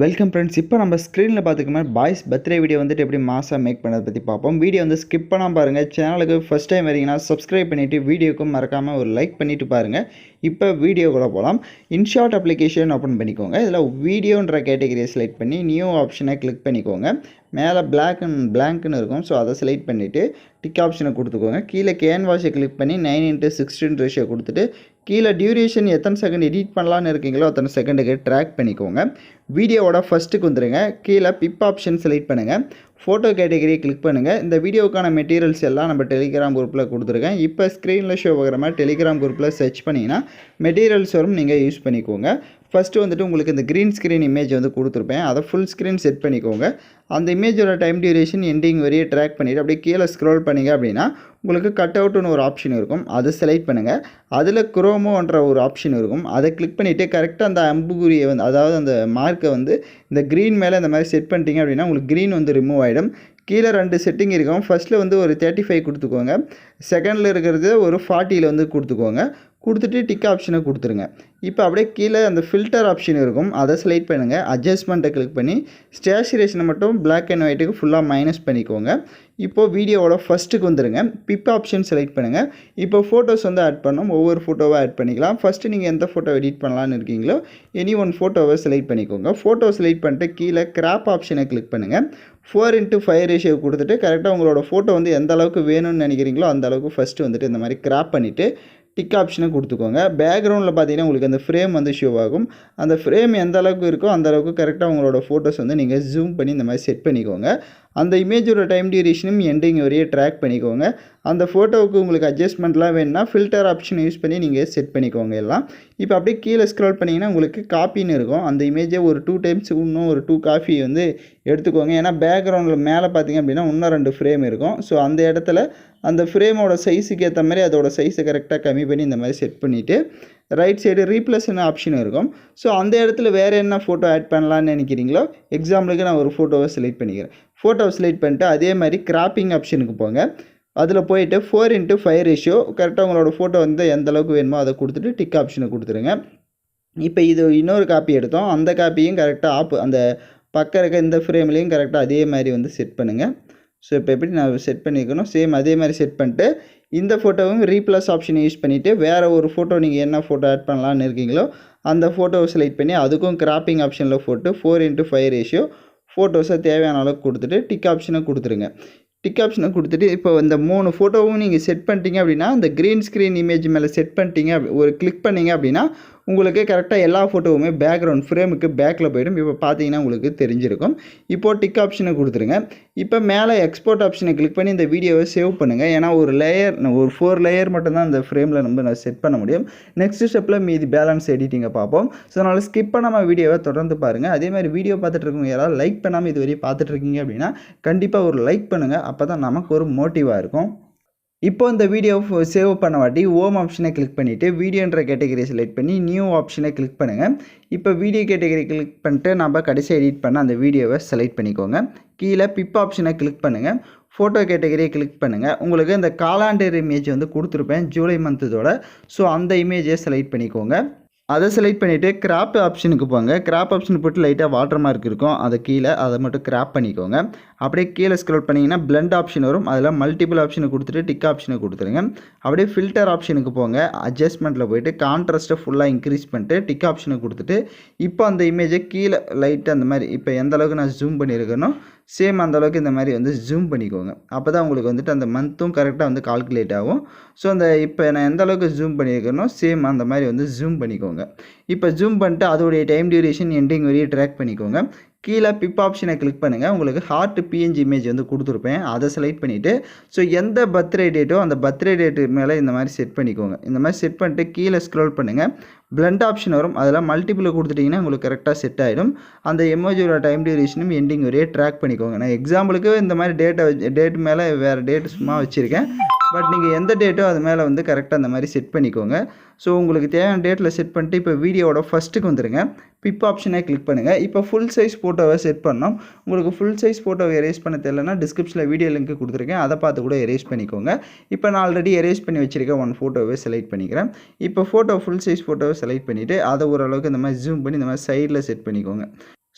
Welcome friends. இப்போ நம்ம ஸ்க்ரீனில் பார்த்துக்க மாதிரி பாய்ஸ் பர்த்டே வீடியோ வந்துட்டு எப்படி மாசாக மேக் பண்ணுறதை பற்றி பார்ப்போம். வீடியோ வந்து ஸ்கிப் பண்ணாமல் பாருங்கள். சேனலுக்கு ஃபஸ்ட் டைம் வரீங்கன்னா சப்ஸ்கிரைப் பண்ணிவிட்டு வீடியோக்கும் மறக்காமல் ஒரு லைக் பண்ணிவிட்டு பாருங்கள். இப்போ வீடியோக்குள்ளே போகலாம். இன்ஷாட் அப்ளிகேஷன் ஓப்பன் பண்ணிக்கோங்க. இதில் வீடியோன்ற கேட்டகரியை செலக்ட் பண்ணி நியூ ஆப்ஷனை கிளிக் பண்ணிக்கோங்க. மேலே பிளாங்க்னு இருக்கும். ஸோ அதை செலக்ட் பண்ணிவிட்டு டிக் ஆப்ஷனை கொடுத்துக்கோங்க. கீழே கேன்வாஸை கிளிக் பண்ணி 9:16 ரேஷியோ கொடுத்துட்டு கீழே டியூரேஷன் எத்தனை செகண்ட் எடிட் பண்ணலான்னு இருக்கீங்களோ அத்தனை செகண்டுக்கு ட்ராக் பண்ணிக்கோங்க. வீடியோவோட ஃபஸ்ட்டுக்கு வந்துடுங்க. கீழே பிப் ஆப்ஷன் செலக்ட் பண்ணுங்கள். ஃபோட்டோ கேட்டகரியை கிளிக் பண்ணுங்கள். இந்த வீடியோக்கான மெட்டீரியல்ஸ் எல்லாம் நம்ம டெலிகிராம் குரூப்பில் கொடுத்துருக்கேன். இப்போ ஸ்க்ரீனில் ஷோ ஆகிற மாதிரி டெலிகிராம் குரூப்பில் சர்ச் பண்ணிங்கன்னா மெட்டீரியல்ஸ் வரும், நீங்கள் யூஸ் பண்ணிக்கோங்க. ஃபஸ்ட்டு வந்துட்டு உங்களுக்கு இந்த க்ரீன் ஸ்க்ரீன் இமேஜ் வந்து கொடுத்துருப்பேன். அதை ஃபுல் ஸ்க்ரீன் செட் பண்ணிக்கோங்க. அந்த இமேஜோட டைம் டியூரேஷன் எண்டிங் வரையே ட்ராக் பண்ணிவிட்டு அப்படியே கீழே ஸ்க்ரோல் பண்ணிங்க அப்படின்னா உங்களுக்கு கட் அவுட்டுன்னு ஒரு ஆப்ஷன் இருக்கும். அதை செலக்ட் பண்ணுங்கள். அதில் குரோமோன்ற ஒரு ஆப்ஷன் இருக்கும். அதை கிளிக் பண்ணிவிட்டு கரெக்டாக அந்த அம்புக்குறியை வந்து, அதாவது அந்த மார்க்கை வந்து இந்த க்ரீன் மேலே இந்த மாதிரி செட் பண்ணிட்டீங்க அப்படின்னா உங்களுக்கு க்ரீன் வந்து ரிமூவ் ஆகிடும். கீழே 2 செட்டிங் இருக்கும். ஃபஸ்ட்டில் வந்து ஒரு 35 கொடுத்துக்கோங்க. செகண்டில் இருக்கிறது ஒரு 40 வந்து கொடுத்துக்கோங்க. கொடுத்துட்டு டிக் ஆப்ஷனை கொடுத்துருங்க. இப்போ அப்படியே கீழே அந்த ஃபில்டர் ஆப்ஷன் இருக்கும். அதை செலக்ட் பண்ணுங்கள். அட்ஜஸ்ட்மெண்ட்டை கிளிக் பண்ணி ஸ்டேச்சுரேஷனை மட்டும் பிளாக் அண்ட் ஒயிட்டுக்கு ஃபுல்லாக மைனஸ் பண்ணிக்கோங்க. இப்போது வீடியோவோட ஃபஸ்ட்டுக்கு வந்துடுங்க. பிப் ஆப்ஷன் செலக்ட் பண்ணுங்கள். இப்போ ஃபோட்டோஸ் வந்து ஆட் பண்ணோம். ஒவ்வொரு ஃபோட்டோவாக ஆட் பண்ணிக்கலாம். ஃபஸ்ட்டு நீங்கள் எந்த ஃபோட்டோ எடிட் பண்ணலான்னு இருக்கீங்களோ எனி ஒன் ஃபோட்டோவை செலக்ட் பண்ணிக்கோங்க. ஃபோட்டோ செலக்ட் பண்ணிட்டு கீழே கிராப் ஆப்ஷனை கிளிக் பண்ணுங்கள். 4:5 ரேஷியோ கொடுத்துட்டு கரெக்டாக உங்களோட ஃபோட்டோ வந்து எந்த அளவுக்கு வேணும்னு நினைக்கிறீங்களோ அந்த அளவுக்கு ஃபஸ்ட்டு வந்துட்டு இந்த மாதிரி கிராப் பண்ணிவிட்டு டிக் ஆப்ஷனை கொடுத்துக்கோங்க. பேக்ரவுண்டில் பார்த்தீங்கன்னா உங்களுக்கு அந்த ஃப்ரேம் வந்து ஷோ ஆகும். அந்த ஃப்ரேம் எந்த அளவுக்கு இருக்கோ அந்த அளவுக்கு கரெக்டாக உங்களோட ஃபோட்டோஸ் வந்து நீங்கள் ஜூம் பண்ணி இந்த மாதிரி செட் பண்ணிக்கோங்க. அந்த இமேஜோட டைம் டியூரேஷனும் எண்டிங் வரையே ட்ராக் பண்ணிக்கோங்க. அந்த ஃபோட்டோவுக்கு உங்களுக்கு அட்ஜஸ்ட்மெண்ட்லாம் வேணும்னா ஃபில்டர் ஆப்ஷன் யூஸ் பண்ணி நீங்கள் செட் பண்ணிக்கோங்க எல்லாம். இப்போ அப்படியே கீழே ஸ்க்ரோல் பண்ணிங்கன்னா உங்களுக்கு காப்பின்னு இருக்கும். அந்த இமேஜை ஒரு 2 டைம்ஸ் இன்னும் ஒரு 2 காப்பி வந்து எடுத்துக்கோங்க. ஏன்னா பேக்ரவுண்டில் மேலே பார்த்தீங்க அப்படின்னா இன்னும் 2 ஃப்ரேம் இருக்கும். ஸோ அந்த இடத்துல அந்த ஃப்ரேமோட சைஸுக்கு ஏற்ற மாதிரி அதோட சைஸை கரெக்டாக கம்மி பண்ணி இந்த மாதிரி செட் பண்ணிவிட்டு ரைட் சைடு ரீப்ளேஸ்னு ஆப்ஷன் இருக்கும். ஸோ அந்த இடத்துல வேறு என்ன ஃபோட்டோ ஆட் பண்ணலான்னு நினைக்கிறீங்களோ, எக்ஸாம்பிளுக்கு நான் ஒரு ஃபோட்டோவை செலக்ட் பண்ணிக்கிறேன். ஃபோட்டோவை செலக்ட் பண்ணிட்டு அதே மாதிரி கிராப்பிங் ஆப்ஷனுக்கு போங்க. அதில் போயிட்டு 4:5 ரேஷியோ கரெக்டாக உங்களோட ஃபோட்டோ வந்து எந்த அளவுக்கு வேணுமோ அதை கொடுத்துட்டு டிக் ஆப்ஷனை கொடுத்துருங்க. இப்போ இது இன்னொரு காப்பி எடுத்தோம். அந்த காப்பியும் கரெக்டாக அந்த பக்கம் இருக்க இந்த ஃப்ரேம்லேயும் கரெக்டாக அதே மாதிரி வந்து செட் பண்ணுங்கள். ஸோ இப்போ எப்படி நான் செட் பண்ணிக்கணும், சேம் அதே மாதிரி செட் பண்ணிட்டு இந்த ஃபோட்டோவும் ரீப்ளேஸ் ஆப்ஷனை யூஸ் பண்ணிவிட்டு வேறு ஒரு ஃபோட்டோ நீங்கள் என்ன ஃபோட்டோ ஆட் பண்ணலான்னு இருக்கீங்களோ அந்த ஃபோட்டோவை செலக்ட் பண்ணி அதுக்கும் கிராப்பிங் ஆப்ஷனில் போட்டு 4:5 ரேஷியோ ஃபோட்டோஸை தேவையான அளவுக்கு கொடுத்துட்டு டிக் ஆப்ஷனை கொடுத்துருங்க. டிக் ஆப்ஷனை கொடுத்துட்டு இப்போ இந்த 3 ஃபோட்டோவும் நீங்கள் செட் பண்ணிட்டீங்க அப்படின்னா அந்த க்ரீன் ஸ்க்ரீன் இமேஜ் மேலே செட் பண்ணிட்டீங்க, ஒரு கிளிக் பண்ணிங்க அப்படின்னா உங்களுக்கு கரெக்டாக எல்லா ஃபோட்டோவுமே பேக்ரவுண்ட் ஃப்ரேமுக்கு பேக்கில் போய்டும். இப்போ பார்த்தீங்கன்னா உங்களுக்கு தெரிஞ்சிருக்கும். இப்போது டிக் ஆப்ஷனை கொடுத்துருங்க. இப்போ மேலே எக்ஸ்போர்ட் ஆப்ஷனை கிளிக் பண்ணி இந்த வீடியோவை சேவ் பண்ணுங்கள். ஏன்னா ஒரு 4 லேயர் மட்டும்தான் இந்த ஃப்ரேமில் நம்ம செட் பண்ண முடியும். நெக்ஸ்ட் ஸ்டெப்பில் மீதி பேலன்ஸ் எடிட்டிங்கை பார்ப்போம். ஸோ அதனால் ஸ்கிப் பண்ணாமல் வீடியோவை தொடர்ந்து பாருங்கள். அதே மாதிரி வீடியோ பார்த்துட்டு இருக்கவங்க யாராவது லைக் பண்ணாமல் இது வரையும் பார்த்துட்டு இருக்கீங்க அப்படின்னா கண்டிப்பாக ஒரு லைக் பண்ணுங்கள். அப்போ தான் நமக்கு ஒரு மோட்டிவாக இருக்கும். இப்போ இந்த வீடியோ சேவ் பண்ண வாட்டி ஹோம் ஆப்ஷனை கிளிக் பண்ணிவிட்டு வீடியோன்ற கேட்டகரியை செலக்ட் பண்ணி நியூ ஆப்ஷனை கிளிக் பண்ணுங்கள். இப்போ வீடியோ கேட்டகரி கிளிக் பண்ணிட்டு நம்ம கடைசி எடிட் பண்ண அந்த வீடியோவை செலக்ட் பண்ணிக்கோங்க. கீழே பிப் ஆப்ஷனை கிளிக் பண்ணுங்கள். ஃபோட்டோ கேட்டகரியை கிளிக் பண்ணுங்கள். உங்களுக்கு இந்த காலாண்டர் இமேஜ் வந்து கொடுத்துருப்பேன் ஜூலை மந்த்தோட. ஸோ அந்த இமேஜை செலக்ட் பண்ணிக்கோங்க. அதை செலக்ட் பண்ணிவிட்டு கிராப் ஆப்ஷனுக்கு போங்க. கிராப் ஆப்ஷன் போட்டு லைட்டாக வாட்டர் மார்க் இருக்கும், அதை கீழே அதை மட்டும் கிராப் பண்ணிக்கோங்க. அப்படியே கீழே ஸ்க்ரோல் பண்ணிங்கன்னா பிளெண்ட் ஆப்ஷன் வரும். அதில் மல்டிபிள் ஆப்ஷனை கொடுத்துட்டு டிக் ஆப்ஷனை கொடுத்துருங்க. அப்படியே ஃபில்டர் ஆப்ஷனுக்கு போங்க. அட்ஜஸ்ட்மெண்ட்டில் போய்ட்டு கான்ட்ராஸ்ட்டை ஃபுல்லாக இன்க்ரீஸ் பண்ணிட்டு டிக் ஆப்ஷனை கொடுத்துட்டு இப்போ அந்த இமேஜை கீழே லைட்டாக அந்த மாதிரி இப்போ எந்த அளவுக்கு நான் ஜூம் பண்ணியிருக்கேனோ சேம் அந்த அளவுக்கு இந்த மாதிரி வந்து ஜூம் பண்ணிக்கோங்க. அப்போ தான் உங்களுக்கு வந்துட்டு அந்த மந்த்தும் கரெக்டாக வந்து கால்குலேட் ஆகும். ஸோ அந்த இப்போ நான் எந்த அளவுக்கு ஜூம் பண்ணியிருக்கேனோ சேம் அந்த மாதிரி வந்து ஜூம் பண்ணிக்கோங்க. இப்போ ஜூம் பண்ணிட்டு அதோடைய டைம் டியூரேஷன் எண்டிங் வரையே ட்ராக் பண்ணிக்கோங்க. கீழே பிப் ஆப்ஷனை கிளிக் பண்ணுங்கள். உங்களுக்கு ஹார்ட் பிஎன்ஜி இமேஜ் வந்து கொடுத்துருப்பேன். அதை செலக்ட் பண்ணிவிட்டு ஸோ எந்த பர்த்டே டேட்டோ அந்த பர்த்டே டேட்டு மேலே இந்த மாதிரி செட் பண்ணிக்கோங்க. இந்த மாதிரி செட் பண்ணிட்டு கீழே ஸ்க்ரோல் பண்ணுங்கள். பிளெண்ட் ஆப்ஷன் வரும். அதில் மல்டிபிள் கொடுத்துட்டிங்கன்னா உங்களுக்கு கரெக்டாக செட் ஆகிடும். அந்த எமோஜியோட டைம் டியூரேஷனும் எண்டிங் வரையே ட்ராக் பண்ணிக்கோங்க. நான் எக்ஸாம்பிளுக்கு இந்த மாதிரி டேட் மேலே வேறு டேட்டு சும்மா வச்சுருக்கேன். பட் நீங்கள் எந்த டேட்டோ அது மேலே வந்து கரெக்டாக அந்த மாதிரி செட் பண்ணிக்கோங்க. ஸோ உங்களுக்கு தேவையான டேட்டில் செட் பண்ணிட்டு இப்போ வீடியோவோட ஃபஸ்ட்டுக்கு வந்துடுங்க. பிப் ஆப்ஷனை கிளிக் பண்ணுங்கள். இப்போ ஃபுல் சைஸ் ஃபோட்டோவை செட் பண்ணோம். உங்களுக்கு ஃபுல் சைஸ் ஃபோட்டோவை எரேஸ் பண்ண தெரியலனா டிஸ்கிரிப்ஷனில் வீடியோ லிங்க் கொடுத்துருக்கேன், அதை பார்த்து கூட எரேஸ் பண்ணிக்கோங்க. இப்போ நான் ஆல்ரெடி எரேஸ் பண்ணி வச்சுருக்கேன் 1 ஃபோட்டோவை செலக்ட் பண்ணிக்கிறேன். இப்போ ஃபுல் சைஸ் ஃபோட்டோவை செலக்ட் பண்ணிவிட்டு அதை ஓரளவுக்கு இந்த மாதிரி ஜூம் பண்ணி இந்த மாதிரி சைடில் செட் பண்ணிக்கோங்க.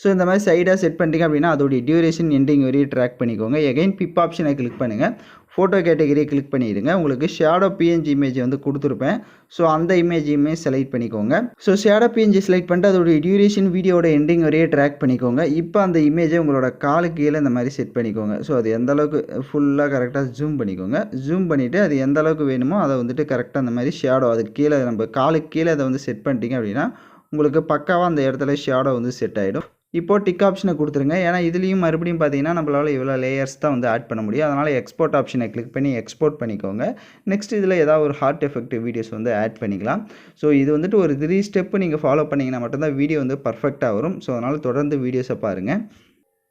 ஸோ இந்த மாதிரி சைடாக செட் பண்ணிட்டீங்க அப்படின்னா அதோடைய டியூரேஷன் எண்டிங் வரையும் ட்ராக் பண்ணிக்கோங்க. எகைன் பிப் ஆப்ஷனை கிளிக் பண்ணுங்கள். ஃபோட்டோ கேட்டகரியை கிளிக் பண்ணிடுங்க. உங்களுக்கு ஷேடோ பிஎன்ஜி இமேஜ் வந்து கொடுத்துருப்பேன். ஸோ அந்த இமேஜையுமே செலக்ட் பண்ணிக்கோங்க. ஸோ ஷேடோ பிஎன்ஜி செலக்ட் பண்ணிட்டு அதோடைய டியூரேஷன் வீடியோட எண்டிங் வரையே ட்ராக் பண்ணிக்கோங்க. இப்போ அந்த இமேஜை உங்களோட காலுக்கு கீழே இந்த மாதிரி செட் பண்ணிக்கோங்க. ஸோ அது எந்த அளவுக்கு ஃபுல்லாக கரெக்டாக ஜூம் பண்ணிக்கோங்க. ஜூம் பண்ணிவிட்டு அது எந்த அளவுக்கு வேணுமோ அதை வந்துட்டு கரெக்டாக அந்த மாதிரி ஷேடோ அதுக்கு கீழே நம்ம காலுக்கு கீழே அதை வந்து செட் பண்ணிட்டீங்க அப்படின்னா உங்களுக்கு பக்காவாக அந்த இடத்துல ஷேடோ வந்து செட் ஆகிடும். இப்போது டிக் ஆப்ஷனை கொடுத்துருங்க. ஏன்னா இதுலேயும் மறுபடியும் பார்த்தீங்கன்னா நம்மளால் இவ்வளோ லேயர்ஸ் தான் வந்து ஆட் பண்ண முடியும். அதனால் எக்ஸ்போர்ட் ஆப்ஷனை கிளிக் பண்ணி எக்ஸ்போர்ட் பண்ணிக்கோங்க. நெக்ஸ்ட் இதில் ஏதாவது ஒரு ஹார்ட் எஃபெக்ட் வீடியோஸ் வந்து ஆட் பண்ணிக்கலாம். ஸோ இது வந்துட்டு ஒரு 3 ஸ்டெப்பு நீங்கள் ஃபாலோ பண்ணிங்கன்னா மட்டும்தான் வீடியோ வந்து பர்ஃபெக்டாக வரும். ஸோ அதனால் தொடர்ந்து வீடியோஸை பாருங்கள்.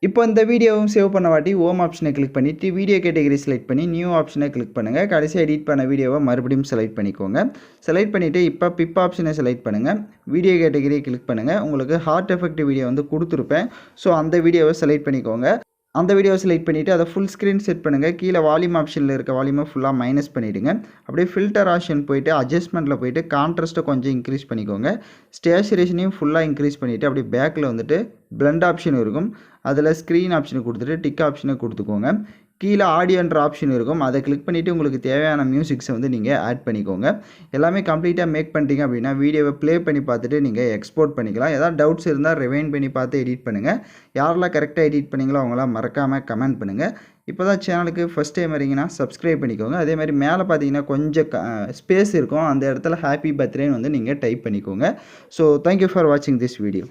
இப்போ இந்த வீடியோவும் சேவ் பண்ண வாட்டி ஹோம் ஆப்ஷனை கிளிக் பண்ணிவிட்டு வீடியோ கேட்டகரி செலக்ட் பண்ணி நியூ ஆப்ஷனை கிளிக் பண்ணுங்கள். கடைசி எடிட் பண்ண வீடியோவை மறுபடியும் செலக்ட் பண்ணிக்கோங்க. செலக்ட் பண்ணிவிட்டு இப்போ பிப் ஆப்ஷனை செலக்ட் பண்ணுங்கள். வீடியோ கேட்டகரியை கிளிக் பண்ணுங்கள். உங்களுக்கு ஹார்ட் எஃபெக்ட் வீடியோ வந்து கொடுத்துருப்பேன். ஸோ அந்த வீடியோவை செலக்ட் பண்ணிக்கோங்க. அந்த வீடியோவை செலக்ட் பண்ணிவிட்டு அதை ஃபுல் ஸ்க்ரீன் செட் பண்ணுங்கள். கீழே வால்யூம் ஆப்ஷனில் இருக்க வால்யூமை ஃபுல்லாக மைனஸ் பண்ணிவிடுங்க. அப்படியே ஃபில்டர் ஆப்ஷன் போய்ட்டு அட்ஜஸ்ட்மெண்ட்டில் போய்ட்டு கான்ட்ராஸ்ட்டை கொஞ்சம் இன்க்ரீஸ் பண்ணிக்கோங்க. ஸ்டேச்சுரேஷனையும் ஃபுல்லாக இன்க்ரீஸ் பண்ணிவிட்டு அப்படியே பேக்கில் வந்துட்டு பிளெண்ட் ஆப்ஷன் இருக்கும். அதில் ஸ்க்ரீன் ஆப்ஷனை கொடுத்துட்டு டிக் ஆப்ஷனை கொடுத்துக்கோங்க. கீழே ஆடியோன்ற ஆப்ஷன் இருக்கும். அதை கிளிக் பண்ணிவிட்டு உங்களுக்கு தேவையான மியூசிக்ஸை வந்து நீங்கள் ஆட் பண்ணிக்கோங்க. எல்லாமே கம்ப்ளீட்டாக மேக் பண்ணிட்டீங்க அப்படின்னா வீடியோவை ப்ளே பண்ணி பார்த்துட்டு நீங்கள் எக்ஸ்போர்ட் பண்ணிக்கலாம். ஏதாவது டவுட்ஸ் இருந்தால் ரிவைண்ட் பண்ணி பார்த்து எடிட் பண்ணுங்கள். யாரெல்லாம் கரெக்டாக எடிட் பண்ணிங்களோ அவங்களாம் மறக்காமல் கமெண்ட் பண்ணுங்கள். இப்போ தான் சேனலுக்கு ஃபஸ்ட் டைம் வரீங்கன்னா சப்ஸ்கிரைப் பண்ணிக்கோங்க. அதே மாதிரி மேலே பார்த்தீங்கன்னா கொஞ்சம் ஸ்பேஸ் இருக்கும். அந்த இடத்துல ஹாப்பி பர்த்டேன்னு வந்து நீங்கள் டைப் பண்ணிக்கோங்க. ஸோ தேங்க்யூ ஃபார் வாட்சிங் திஸ் வீடியோ.